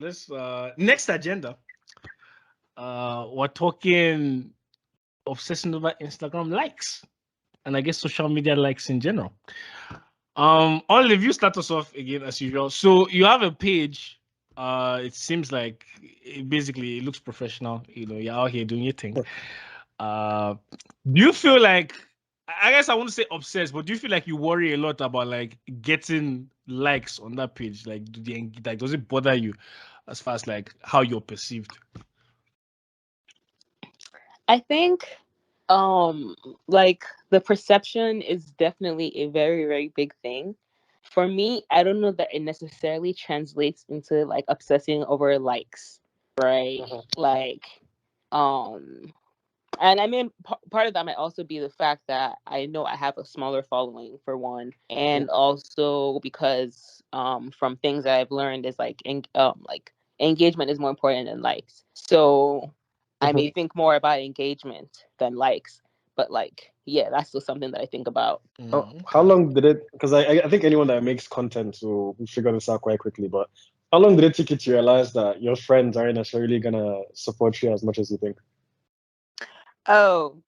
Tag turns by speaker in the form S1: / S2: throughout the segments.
S1: This next agenda. We're talking obsessing over Instagram likes, and I guess social media likes in general. Olive, you start us off again as usual. So you have a page. It seems like basically it looks professional. You know, you're out here doing your thing. Do you feel like? I guess I won't say obsessed, but do you feel like you worry a lot about like getting likes on that page? Like, does it bother you as far as like how you're perceived?
S2: I think like the perception is definitely a very, very big thing. For me, I don't know that it necessarily translates into like obsessing over likes, right? Like um and I mean, part of that might also be the fact that I know I have a smaller following for one, and also because from things that I've learned is like engagement is more important than likes. So I may think more about engagement than likes, but like yeah, that's still something that I think about.
S3: How long did it? Because I think anyone that makes content will figure this out quite quickly. But how long did it take you to realize that your friends aren't necessarily gonna support you as much as you think?
S2: Oh,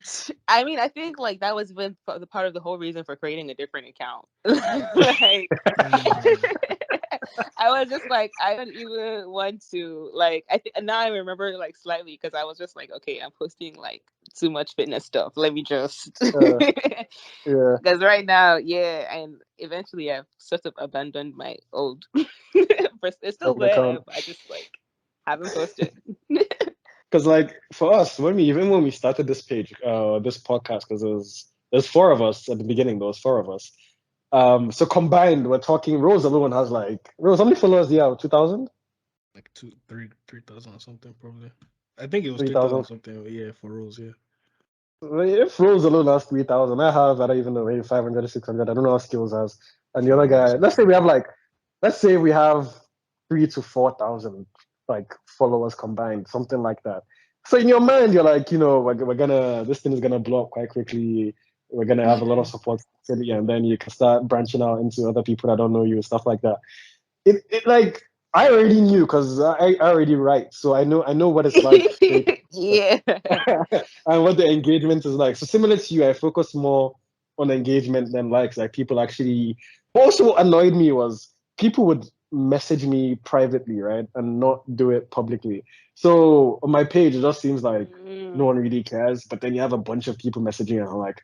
S2: I mean, I think like that was been the part of the whole reason for creating a different account. Like, I was just like, I don't even want to like. I think now I remember like slightly because I was just like, okay, I'm posting like too much fitness stuff. Let me just
S3: Yeah,
S2: because right now, yeah, and eventually I've sort of abandoned my old. It's still
S3: open
S2: there,
S3: account.
S2: but I just like haven't posted.
S3: Because like for us, even when we started this page, this podcast, because there's four of us at the beginning. There was four of us. So combined, we're talking. Rose alone has like Rose. How many followers do you have? 2,000?
S1: Like 3,000 or something probably. I think it was 3,000
S3: 3,000.
S1: something. Yeah, for Rose. Yeah.
S3: If Rose alone has 3,000, I don't even know, maybe 500 or 600. I don't know how Skills has. And the other guy, let's say we have 3 to 4,000 like followers combined, something like that. So in your mind, you're like, this thing is gonna blow up quite quickly. We're gonna have a lot of support, and then you can start branching out into other people that don't know you, stuff like that. It like I already knew because I already write, so I know what it's like.
S2: Yeah.
S3: And what the engagement is like. So similar to you, I focus more on engagement than likes. Like people actually. Also, what annoyed me was people would message me privately, right, and not do it publicly. So on my page, it just seems like no one really cares. But then you have a bunch of people messaging, and I'm like,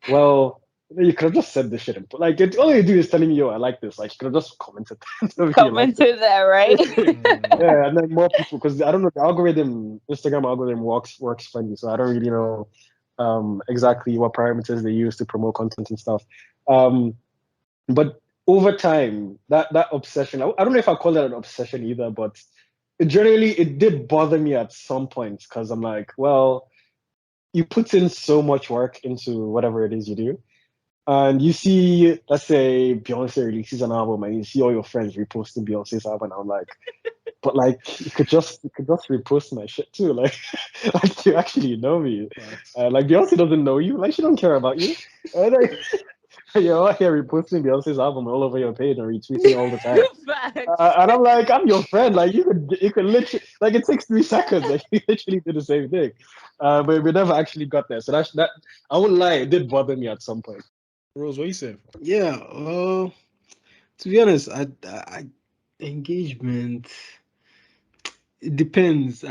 S3: well. You could have just said this shit. Like, all you do is telling me, yo, I like this. Like, you could have just commented. Tell me you
S2: Come
S3: like this.
S2: into that, right?
S3: Yeah, and then more people because I don't know the algorithm, Instagram algorithm works funny, so I don't really know exactly what parameters they use to promote content and stuff. Um, but over time, that obsession, I don't know if I call that an obsession either, but it did bother me at some points because I'm like, well, you put in so much work into whatever it is you do. And you see, let's say Beyonce releases an album and you see all your friends reposting Beyonce's album, and I'm like, but like you could just repost my shit too. Like, like you actually know me. Like Beyonce doesn't know you. Like she don't care about you. Like, you're out here reposting Beyonce's album all over your page and retweeting all the time.
S2: Facts.
S3: And I'm like, I'm your friend. Like you could literally like it takes 3 seconds. Like you literally did the same thing. But we never actually got there. So that I wouldn't lie, it did bother me at some point.
S1: Rose, what you say?
S4: Yeah. To be honest, I engagement. It depends.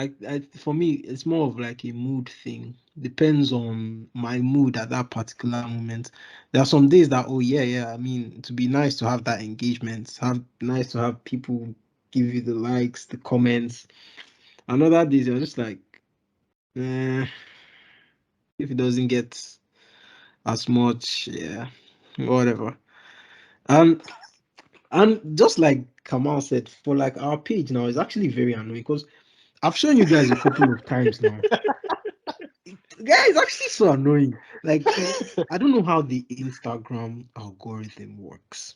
S4: For me, it's more of like a mood thing. Depends on my mood at that particular moment. There are some days that, oh yeah, yeah. I mean, to be nice to have that engagement. Have nice to have people give you the likes, the comments. And other days you're just like, eh, if it doesn't get as much, yeah, whatever. And and just like Kamal said, for like our page now, it's actually very annoying because I've shown you guys a couple of times now. Yeah, it's actually so annoying. Like, I don't know how the Instagram algorithm works,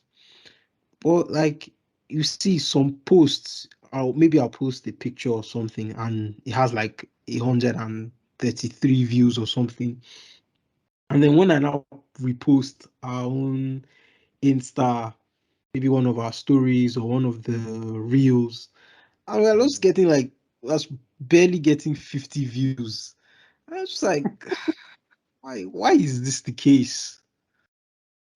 S4: but like, you see some posts, or maybe I'll post a picture or something, and it has like 133 views or something. And then when I now repost our own Insta, maybe one of our stories or one of the reels, And we're just getting like us barely getting 50 views. I was just like, why is this the case?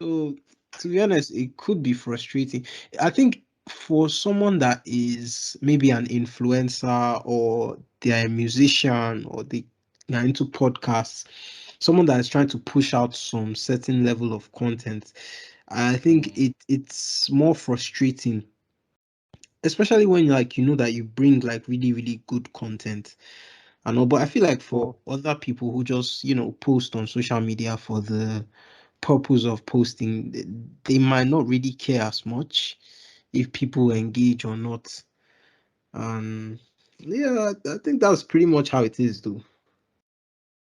S4: So to be honest, it could be frustrating. I think for someone that is maybe an influencer or they're a musician or they're into podcasts, someone that is trying to push out some certain level of content, I think it's more frustrating, especially when like you know that you bring like really, really good content. I know, but I feel like for other people who just, post on social media for the purpose of posting, they might not really care as much if people engage or not. Yeah, I think that's pretty much how it is, though.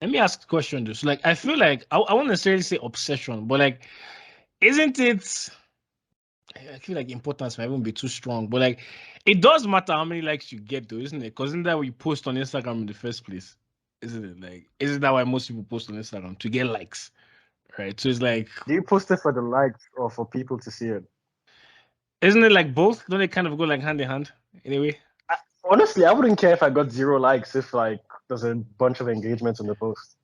S1: Let me ask a question, though. So, like, I feel like I won't necessarily say obsession, but like, isn't it? I feel like importance might even be too strong, but like, it does matter how many likes you get, though, isn't it? Because isn't that what you post on Instagram in the first place? Isn't it? Like, isn't that why most people post on Instagram to get likes, right? So it's like,
S3: Do you post it for the likes or for people to see it?
S1: isn't it like both? Don't they kind of go like hand in hand anyway?
S3: Honestly, I wouldn't care if I got 0 likes if like there's a bunch of engagements on the post.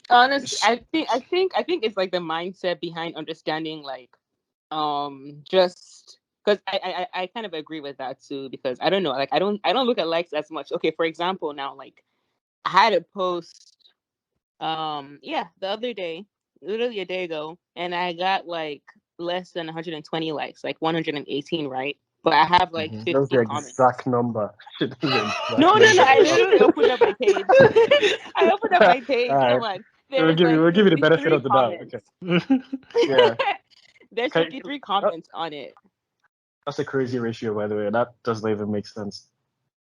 S2: Honestly, I think it's like the mindset behind understanding like just because I kind of agree with that too, because I don't know, like I don't look at likes as much. Okay, for example, now like I had a post yeah, the other day, literally a day ago, and I got like less than 120 likes, like 118, right? But I have like
S1: Mhm.
S3: That was
S2: 50
S3: the
S2: comments.
S3: exact number. That was the exact
S2: No, no, no. I
S3: number.
S2: literally opened up my page. I opened up my page and I'm
S3: Alright.
S2: like,
S3: We'll
S2: there's
S3: give you
S2: like
S3: we'll give you the benefit
S2: 53
S3: of the doubt.
S2: comments.
S3: Okay. Yeah.
S2: There's
S3: Okay.
S2: 53 comments on it.
S3: That's a crazy ratio, by the way. That doesn't even make sense.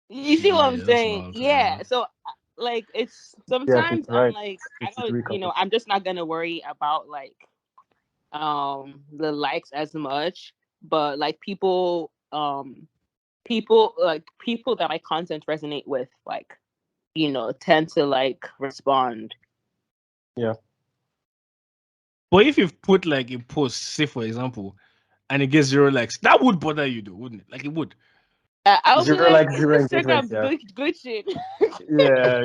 S2: You see what I'm
S1: Yeah, that's
S2: saying?
S1: wild.
S2: Yeah. So like it's
S3: Yeah,
S2: sometimes
S3: he's
S2: I'm
S3: right.
S2: like, I don't,
S3: 53 comments.
S2: I'm just not gonna worry about like the likes as much, but like people that my content resonate with, like, tend to like respond.
S3: Yeah.
S1: But if you've put like a post, say for example, and it gets 0 likes, that would bother you, though, wouldn't it? Like it would.
S2: I'll be
S3: Zero
S2: like,
S3: likes,
S2: is
S3: zero engagements,
S2: Instagram
S3: yeah.
S2: glitching?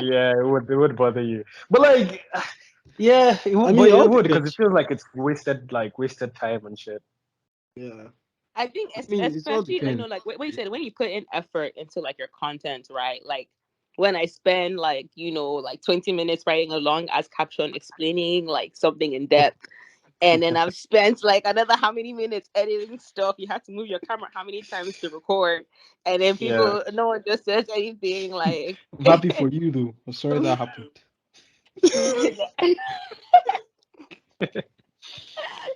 S3: Yeah, it would bother you. But like yeah,
S4: I mean,
S3: but
S4: it
S3: it
S4: all
S3: would because it
S4: depends.
S3: feels like it's wasted time and shit.
S4: Yeah.
S2: I think
S4: I mean, it all
S2: especially,
S4: depends.
S2: like what you said, when you put in effort into like your content, right? Like when I spend like, like 20 minutes writing a long ass caption explaining like something in depth, and then I've spent like another how many minutes editing stuff. You have to move your camera how many times to record, and then
S3: Yeah.
S2: no one just says anything like.
S4: I'm happy for you, though. I'm sorry that happened.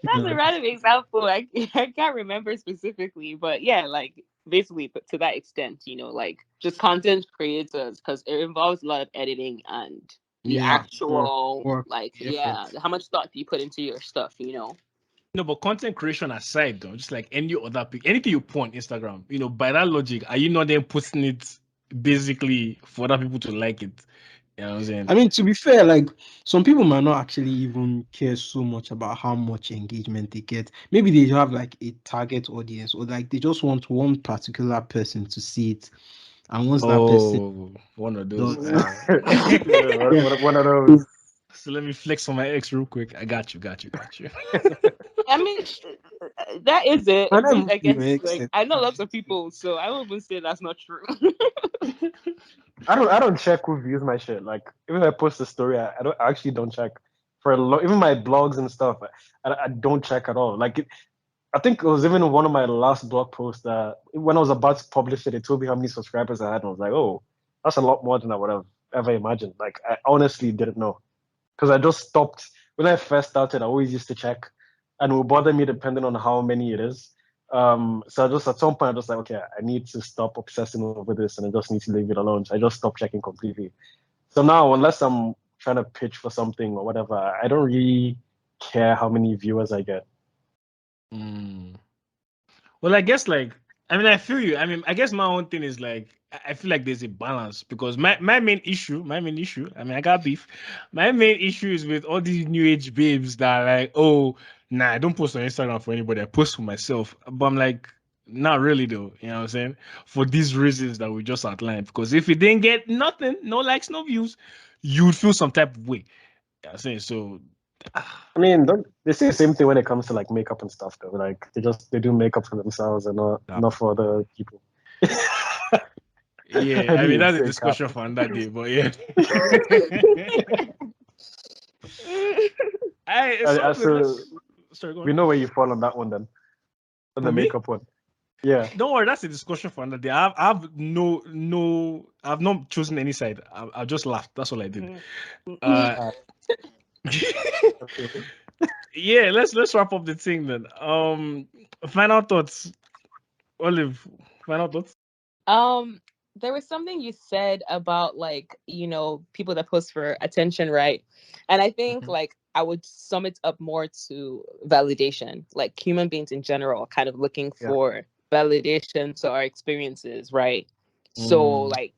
S2: That's a random example. I can't remember specifically, but yeah, like basically, but to that extent, like just content creators, because it involves a lot of editing and the
S4: Yeah.
S2: actual,
S4: Work,
S2: like, yeah,
S4: effort.
S2: how much thought do you put into your stuff?
S1: No, but content creation aside, though, just like any other anything you put on Instagram, by that logic, are you not then putting it basically for other people to like it? You know what I'm saying?
S4: I mean, to be fair, like some people might not actually even care so much about how much engagement they get. Maybe they have like a target audience, or like they just want one particular person to see it. And once that person
S1: Oh, one of those.
S4: does, yeah,
S3: One of
S4: so
S3: those.
S1: So let me flex on my ex real quick. I got you.
S2: I mean, that is it.
S4: I never
S2: Which I
S4: feel
S2: guess, like,
S4: extent.
S2: I know lots of people, so I won't even say that's not true.
S3: I don't check who views my shit. Like even if I post a story, I actually don't check for a lot. Even my blogs and stuff, I don't check at all. Like I think it was even one of my last blog posts that when I was about to publish it, it told me how many subscribers I had, and I was like, oh, that's a lot more than I would have ever imagined. Like I honestly didn't know because I just stopped when I first started. I always used to check, and it would bother me depending on how many it is. So I just at some point I just like, okay, I need to stop obsessing over this, and I just need to leave it alone. So I just stopped checking completely. So now, unless I'm trying to pitch for something or whatever, I don't really care how many viewers I get.
S1: Mm. Well, I guess I feel you. I mean, I guess my own thing is like I feel like there's a balance because my main issue, I mean, I got beef. My main issue is with all these new age babes that are like, oh, nah, I don't post on Instagram for anybody. I post for myself. But I'm like, Not really though, you know what I'm saying? For these reasons that we just outlined. Because if you didn't get nothing, no likes, no views, you'd feel some type of way. You know what I'm saying? So
S3: I mean, they say the same thing when it comes to like makeup and stuff though. Like they do makeup for themselves and not for other people.
S1: yeah, I mean that's a
S3: Say
S1: discussion
S3: cap.
S1: for another day, but yeah. It's all good.
S3: So
S1: Sorry, go on.
S3: we know where you fall on that one then. On
S1: For
S3: the
S1: me?
S3: makeup one. Yeah.
S1: Don't worry, that's a discussion for another day. I've not chosen any side. I just laughed. That's all I did. Uh,
S3: Okay.
S1: yeah, let's wrap up the thing then. Final thoughts, Olive. Final thoughts.
S2: Um, there was something you said about like, people that post for attention, right? And I think like I would sum it up more to validation. Like human beings in general are kind of looking
S3: Yeah.
S2: for validation to our experiences, right? So like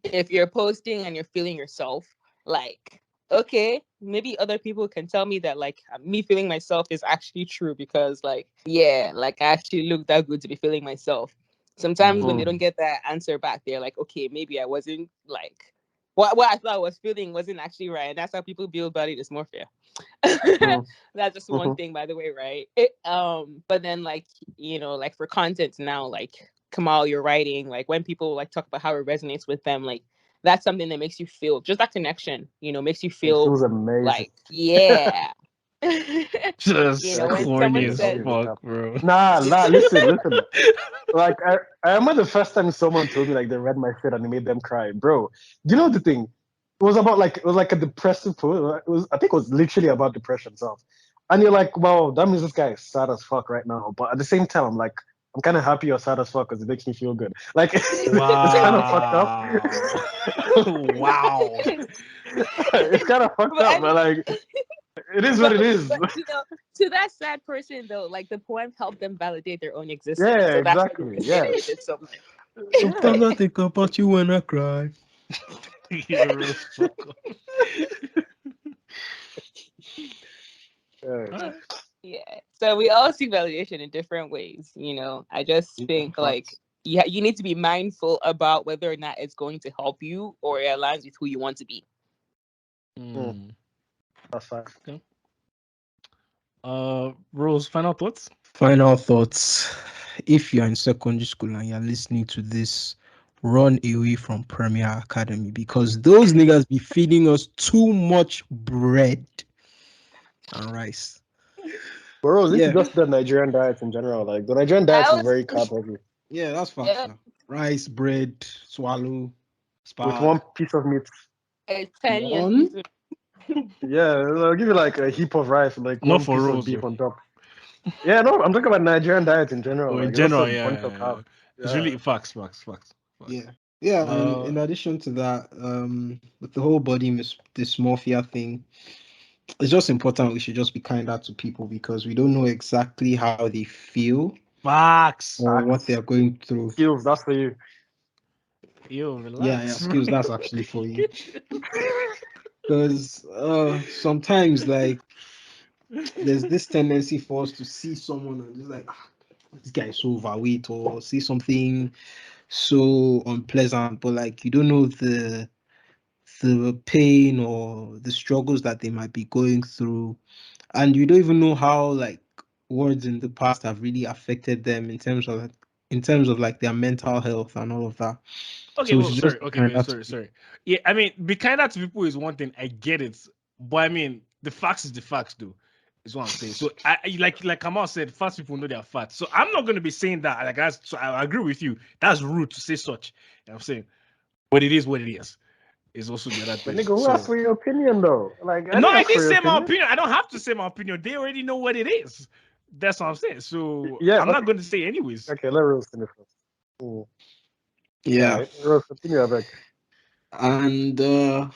S2: if you're posting and you're feeling yourself, like, okay, maybe other people can tell me that like me feeling myself is actually true because like, yeah, like I actually look that good to be feeling myself. Sometimes when they don't get that answer back, they're like, okay, maybe I wasn't like what I thought I was feeling wasn't actually right. And that's how people build body dysmorphia. That's just one thing, by the way, right? But then like, like for content now, like Kamal, you're writing, like when people like talk about how it resonates with them, like that's something that makes you feel just that connection, makes you
S3: It
S2: feel
S3: feels amazing.
S2: like, yeah.
S1: Just
S2: When
S1: corny
S2: someone
S1: as
S2: says,
S1: fuck, bro.
S3: Nah, listen. Like I remember the first time someone told me like they read my shit and it made them cry, bro. You know the thing? It was like a depressive post. I think it was literally about depression itself. And you're like, wow, that means this guy is sad as fuck right now. But at the same time, I'm like, I'm kind of happy you're sad as fuck because it makes me feel good. Like it's kind of fucked up.
S1: Wow.
S3: It's kind of fucked
S2: but
S3: up,
S2: I
S3: but
S2: mean,
S3: like it is what it is.
S2: but to that sad person though, like the poem helped them validate their own existence.
S3: Yeah,
S2: So that's why they
S3: exactly. Yeah.
S2: resonated with it so much.
S4: Sometimes I think about you when I cry.
S1: You're a fuck up.
S3: Yeah.
S2: Yeah. So we all see validation in different ways, I just think like you need to be mindful about whether or not it's going to help you or it aligns with who you want to be.
S3: That's fine.
S1: Okay. Rose, final thoughts?
S4: Final thoughts. If you're in secondary school and you're listening to this, run away from Premier Academy because those niggas be feeding us too much bread and rice.
S3: Bro, this
S4: Yeah.
S3: is just the Nigerian diet in general. Like the Nigerian diet is very carb heavy.
S4: Yeah, that's facts. Rice, bread, swallow,
S3: With
S4: spag.
S3: one piece of meat.
S2: It's penny and
S4: One?
S2: season.
S3: Yeah, I'll give you like a heap of rice and like
S1: Not
S3: one
S1: for
S3: piece of
S1: Rose.
S3: beef on top. Yeah, no, I'm talking about Nigerian diet in general.
S1: Oh, in
S3: Like it's just
S1: general,
S3: a bunch of
S1: yeah.
S3: carbs.
S1: It's
S3: Yeah.
S1: really facts.
S4: Yeah. Yeah, and in addition to that, with the whole body dysmorphia thing, it's just important we should just be kinder to people because we don't know exactly how they feel
S1: Facts.
S4: or what they're going through.
S3: Skills, that's for you.
S1: Yo,
S4: Yeah,
S1: relax.
S4: skills, that's actually for you. Because sometimes like there's this tendency for us to see someone and just like, this guy is so overweight, or see something so unpleasant, but like you don't know the pain or the struggles that they might be going through, and you don't even know how like words in the past have really affected them in terms of like their mental health and all of that.
S1: Okay,
S4: So we
S1: well,
S4: should
S1: sorry.
S4: just be
S1: Okay, wait,
S4: kinder to
S1: sorry,
S4: people.
S1: sorry. Yeah, I mean, be kinder to people is one thing. I get it, but I mean, the facts is the facts, though. Is what I'm saying. So like Kamal said, fat people know they're fat. So I'm not gonna be saying that. Like so I agree with you. That's rude to say such. You know what I'm saying, but it is what it is. Is also the other
S3: But
S1: thing.
S3: nigga, who
S1: So
S3: asked for your opinion though? Like I
S1: no,
S3: didn't
S1: I
S3: ask for
S1: didn't
S3: your
S1: say my
S3: opinion.
S1: opinion. I don't have to say my opinion. They already know what it is. That's what I'm saying. So
S3: Yeah,
S1: I'm not going to say anyways.
S3: Okay, let Rose finish first.
S4: Yeah.
S3: All right, Rose, continue, I beg.
S4: And the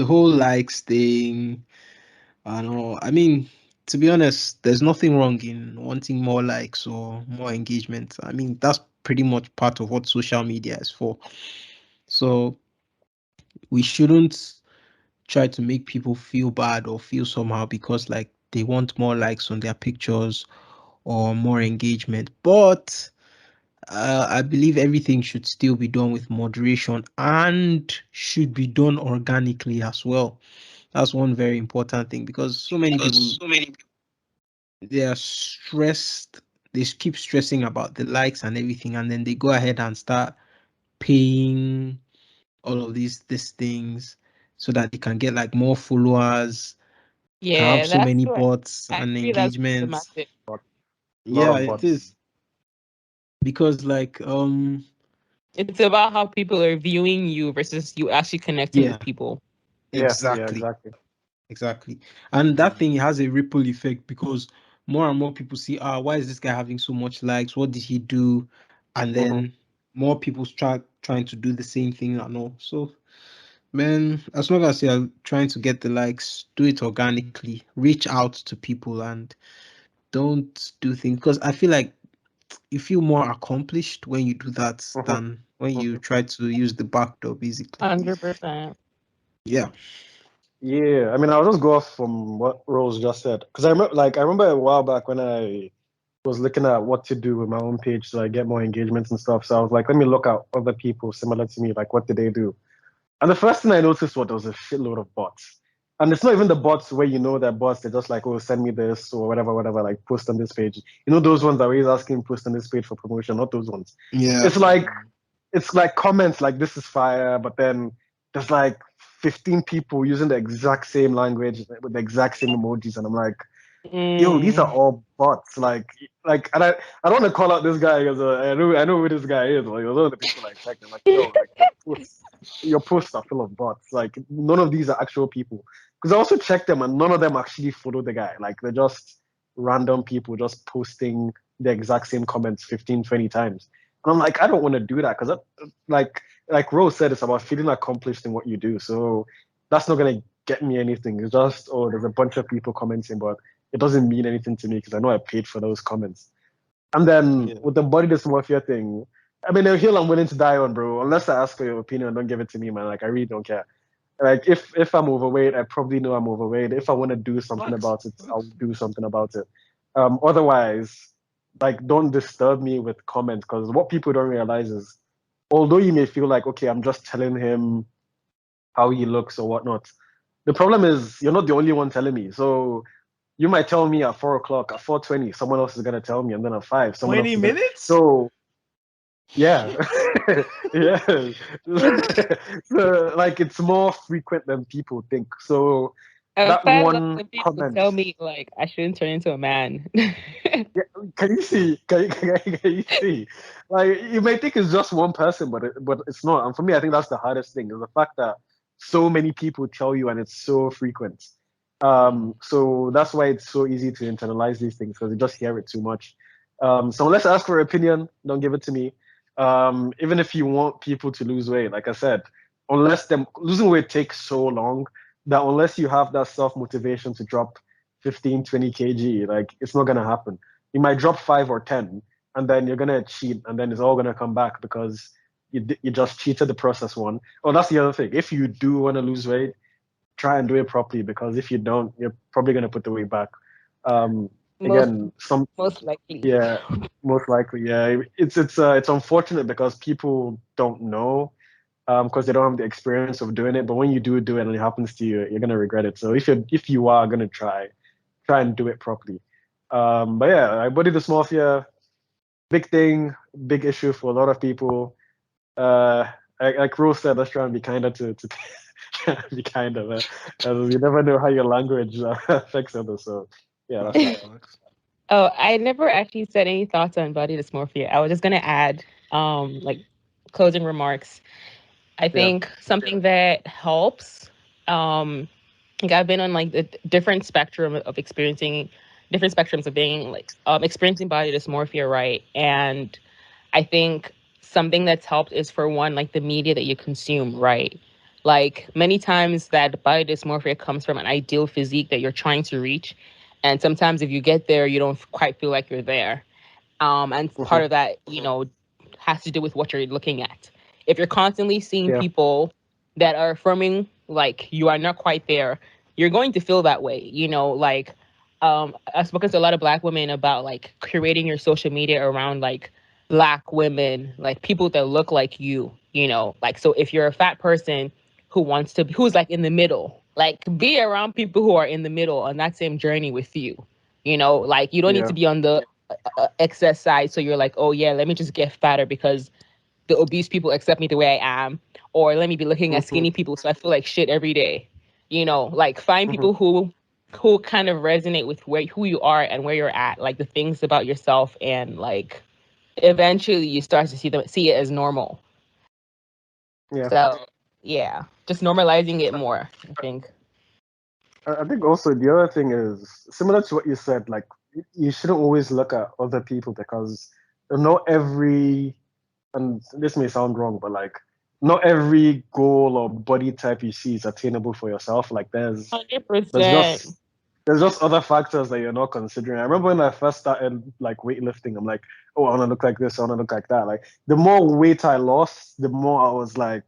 S4: whole likes thing, I know. I mean, to be honest, there's nothing wrong in wanting more likes or more engagement. I mean, that's pretty much part of what social media is for. So we shouldn't try to make people feel bad or feel somehow because like they want more likes on their pictures or more engagement. But I believe everything should still be done with moderation and should be done organically as well. That's one very important thing because so many people they are stressed. They keep stressing about the likes and everything, and then they go ahead and start paying all of these things so that they can get like more followers, can have
S2: Yeah,
S4: so
S2: that's
S4: many
S2: what
S4: bots
S2: I
S4: and
S2: agree. That's
S4: engagements.
S2: problematic.
S3: A lot
S4: Yeah,
S3: of
S4: it
S3: bots.
S4: is because like
S2: It's about how people are viewing you versus you actually connecting
S4: yeah,
S2: with people.
S3: Yeah,
S4: exactly.
S3: exactly.
S4: Exactly. And that thing has a ripple effect because more and more people see, why is this guy having so much likes? What did he do? And
S3: Mm-hmm.
S4: then more people start trying to do the same thing and all. So, man, as long as you're trying to get the likes, do it organically. Reach out to people and don't do things because I feel like you feel more accomplished when you do that
S3: Mm-hmm.
S4: than when you
S3: Mm-hmm.
S4: try to use the back door, basically.
S2: 100%.
S4: Yeah.
S3: Yeah, I mean, I'll just go off from what Rose just said because I remember a while back when I was looking at what to do with my own page so I get more engagements and stuff. So I was like, let me look at other people similar to me, like what did they do? And the first thing I noticed was there was a shitload of bots. And it's not even the bots where you know that bots, they're just like, oh, send me this or whatever, like post on this page. You know those ones that were always asking post on this page for promotion, not those ones.
S4: Yeah.
S3: It's like comments like this is fire, but then there's like 15 people using the exact same language with the exact same emojis, and I'm like, yo, these are all bots. And I don't want to call out this guy because I know who this guy is. Like, a lot of the people I checked, I'm like, yo, like your posts are full of bots. Like, none of these are actual people. Because I also checked them, and none of them actually follow the guy. Like, they're just random people just posting the exact same comments 15, 20 times. And I'm like, I don't want to do that because, like Rose said, it's about feeling accomplished in what you do. So that's not gonna get me anything. It's just, oh, there's a bunch of people commenting, but it doesn't mean anything to me because I know I paid for those comments. And then
S4: Yeah.
S3: with the body dysmorphia thing, I mean, a hill I'm willing to die on, bro. Unless I ask for your opinion, don't give it to me, man. Like, I really don't care. Like, if I'm overweight, I probably know I'm overweight. If I want to do something about it, I'll do something about it. Otherwise, like, don't disturb me with comments because what people don't realize is, although you may feel like, okay, I'm just telling him how he looks or whatnot, the problem is you're not the only one telling me. So you might tell me at 4 o'clock, at 4:20, someone else is gonna tell me, and then at 5, someone else
S1: 20
S3: is gonna.
S1: minutes?
S3: So yeah, yeah. So like it's more frequent than people think. So
S2: At
S3: that
S2: 5
S3: one
S2: when people
S3: comment,
S2: tell me like I shouldn't turn into a man.
S3: yeah, can you see? Can you see? Like you may think it's just one person, but it's not. And for me, I think that's the hardest thing is the fact that so many people tell you, and it's so frequent. So that's why it's so easy to internalize these things because you just hear it too much. So let's ask for your opinion. Don't give it to me. Even if you want people to lose weight, like I said, unless them losing weight takes so long that unless you have that self motivation to drop 15, 20 kg, like it's not gonna happen. You might drop 5 or 10, and then you're gonna cheat, and then it's all gonna come back because you just cheated the process one. Oh, that's the other thing. If you do want to lose weight, try and do it properly because if you don't, you're probably gonna put the weight back. Um,
S2: most
S3: again,
S2: most likely.
S3: yeah, most likely, yeah. It's unfortunate because people don't know because they don't have the experience of doing it. But when you do it and it happens to you, you're gonna regret it. So if you are gonna try and do it properly. But yeah, body dysmorphia, big thing, big issue for a lot of people. Like Rose said, let's try and be kinder to be kinder, man. You never know how your language affects others. So yeah, that's
S4: Facts,
S3: that.
S4: facts.
S2: Oh, I never actually said any thoughts on body dysmorphia. I was just gonna add, like closing remarks. I
S3: Yeah.
S2: think something that helps. Like I've been on like the different spectrum of experiencing different spectrums of being like experiencing body dysmorphia, right? And I think something that's helped is for one, like the media that you consume, right? Like many times that body dysmorphia comes from an ideal physique that you're trying to reach. And sometimes if you get there, you don't quite feel like you're there. And
S3: Hmm.
S2: part of that, has to do with what you're looking at. If you're constantly seeing
S3: Yeah.
S2: people that are affirming like you are not quite there, you're going to feel that way, like I've spoken to a lot of Black women about like creating your social media around like Black women, like people that look like you know, like so if you're a fat person who's like in the middle, like be around people who are in the middle on that same journey with you, you know, like you don't need
S3: Yeah.
S2: to be on the excess side, so you're like, oh yeah, let me just get fatter because the obese people accept me the way I am, or let me be looking at
S3: Mm-hmm.
S2: skinny people so I feel like shit every day. You know, like find
S3: Mm-hmm.
S2: people who kind of resonate with who you are and where you're at, like the things about yourself, and like eventually you start to see it as normal.
S3: Yeah.
S2: So yeah, just normalizing it more, I think.
S3: I think also the other thing is similar to what you said. Like you shouldn't always look at other people because not every, and this may sound wrong, but like not every goal or body type you see is attainable for yourself. Like
S2: Hundred
S3: there's
S2: percent.
S3: just there's just other factors that you're not considering. I remember when I first started like weightlifting, I'm like, oh, I want to look like this, I want to look like that. Like the more weight I lost, the more I was like,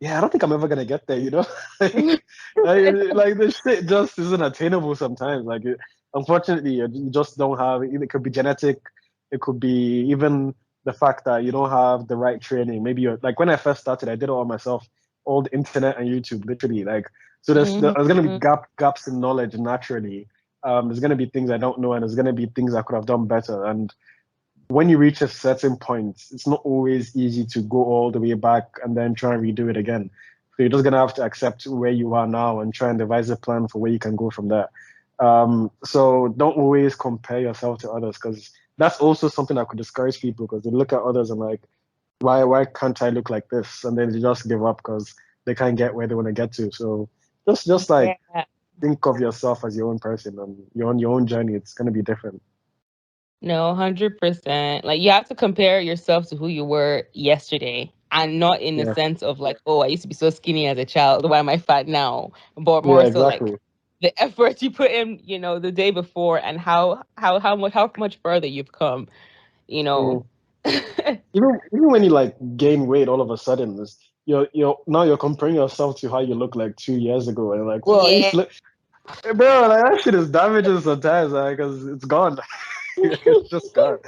S3: yeah, I don't think I'm ever gonna get there, you know? like this shit just isn't attainable sometimes. Unfortunately, you just don't have it. It could be genetic, it could be even the fact that you don't have the right training. Maybe you're like when I first started, I did it all myself, all the internet and YouTube, literally. Like so there's gonna be
S2: Mhm.
S3: gaps in knowledge naturally. There's gonna be things I don't know, and there's gonna be things I could have done better. And when you reach a certain point, it's not always easy to go all the way back and then try and redo it again. So you're just gonna have to accept where you are now and try and devise a plan for where you can go from there. So don't always compare yourself to others because that's also something that could discourage people because they look at others and like, why can't I look like this? And then they just give up because they can't get where they want to get to. So just like
S2: Yeah.
S3: think of yourself as your own person and you're on your own journey. It's gonna be different.
S2: No, 100%. Like you have to compare yourself to who you were yesterday, and not in the
S3: Yeah.
S2: sense of like, oh, I used to be so skinny as a child. Why am I fat now? But
S3: Yeah,
S2: more so like
S3: exactly.
S2: the effort you put in, you know, the day before, and how much further you've come. You know.
S3: Mm. Even when you like gain weight all of a sudden, you're now you're comparing yourself to how you look like 2 years ago, and like, well, I used
S2: Yeah.
S3: to look, bro, like that shit is damaging sometimes, like, because it's gone, it's just gone.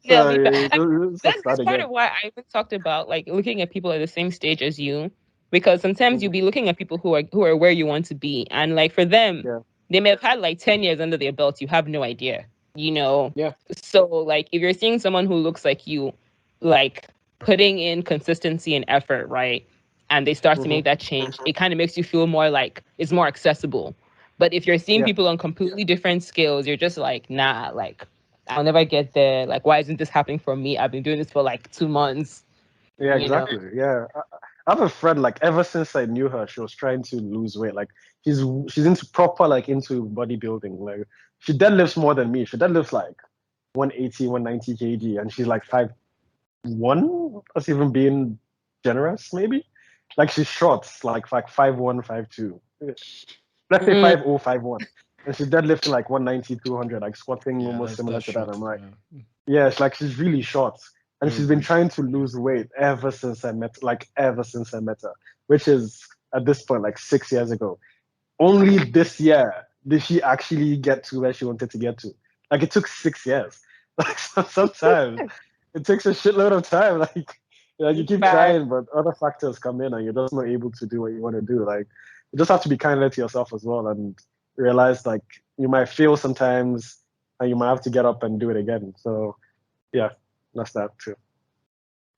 S2: Yeah,
S3: So
S2: because
S3: yeah, you just
S2: that's
S3: start
S2: part
S3: again.
S2: of why I even talked about like looking at people at the same stage as you, because sometimes you'll
S3: Mhm.
S2: be looking at people who are where you want to be, and like for them,
S3: Yeah,
S2: they may have had like 10 years under their belt. You have no idea, you know.
S3: yeah,
S2: So like if you're seeing someone who looks like you, like putting in consistency and effort, right, and they start to
S3: hmm
S2: make that change, it kind of makes you feel more like it's more accessible. But if you're seeing
S3: yeah,
S2: people on completely different scales, you're just like, nah, like I'll never get there. Like, why isn't this happening for me? I've been doing this for like 2 months,
S3: yeah,
S2: you know?
S3: exactly. Yeah, I have a friend like ever since I knew her, she was trying to lose weight. Like she's into proper like into bodybuilding. Like she deadlifts more than me. She deadlifts like 180, 190 kg, and she's like 5'1", that's even being generous, maybe. Like she's short, like 5'1", 5'2". Let's say
S2: Mm,
S3: 5'0", 5'1", and she's deadlifting like 190, 200, like squatting
S1: Yeah,
S3: almost similar
S1: that's
S3: to that.
S1: short.
S3: I'm like,
S1: Yeah.
S3: yeah, it's like she's really short, and she's been
S1: Mm-hmm.
S3: trying to lose weight ever since I met her, which is at this point like 6 years ago. Only this year did she actually get to where she wanted to get to. Like it took 6 years. Like sometimes it takes a shitload of time. Like you keep
S2: fact.
S3: trying, but other factors come in and you're just not able to do what you want to do. Like you just have to be kinder to yourself as well and realize like you might fail sometimes and you might have to get up and do it again. So yeah, that's that too.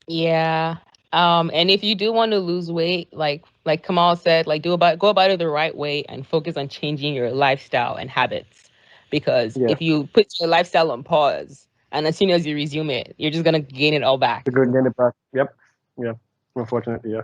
S2: Yeah. And if you do want to lose weight, like Kamal said, like go about it the right way and focus on changing your lifestyle and habits. Because
S3: Yeah,
S2: if you put your lifestyle on pause and as soon as you resume it, you're just gonna gain it all
S3: to
S2: back.
S3: go and get it back. Yep. Yeah. Unfortunately, yeah.